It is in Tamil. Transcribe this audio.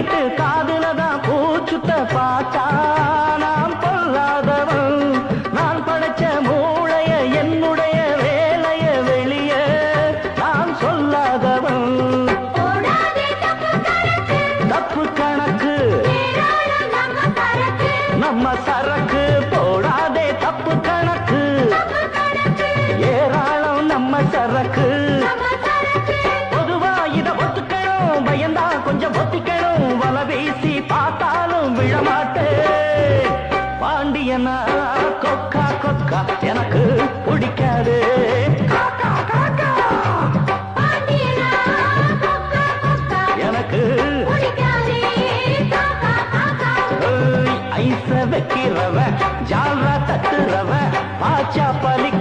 வீட்டு காதுலதான் பூச்சுத்த பாச்சா நாம் பொல்லாதவன் நான் படைச்ச மூளைய என்னுடைய வேலைய வெளிய நான் சொல்லாதவன் தப்பு கணக்கு நம்ம சரக்கு போடாதே தப்பு கணக்கு ஏராளம் நம்ம சரக்கு பொதுவா இத ஒத்துக்கணும் பயந்தா கொஞ்சம் ஒத்திக்கணும் வல வீசி பார்த்தாலும் விழமாட்டே பாண்டியனா கொக்கா கொக்கா எனக்கு பிடிக்காது எனக்கு ஐச வைக்கிறவ ஜால்ரா தட்டுறவ பாச்சா பலி